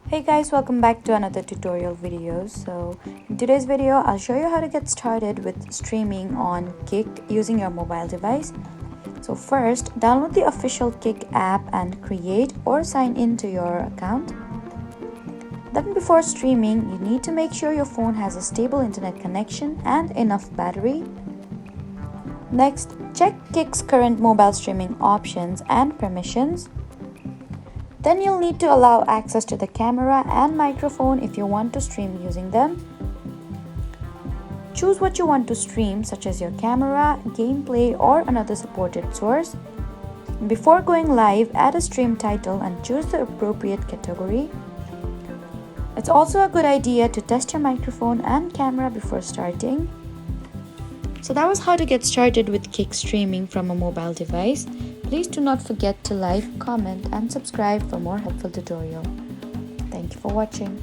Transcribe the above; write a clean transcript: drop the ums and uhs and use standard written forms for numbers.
Hey guys, welcome back to another tutorial video. So in today's video I'll show you how to get started with streaming on Kick using your mobile device. So first, download the official Kick app and create or sign in to your account. Then before streaming, you need to make sure your phone has a stable internet connection and enough battery. Next, check Kick's current mobile streaming options and permissions. Then you'll need to allow access to the camera and microphone if you want to stream using them. Choose what you want to stream, such as your camera, gameplay, or another supported source. Before going live, add a stream title and choose the appropriate category. It's also a good idea to test your microphone and camera before starting. So that was how to get started with Kick streaming from a mobile device. Please do not forget to like, comment, and subscribe for more helpful tutorial. Thank you for watching.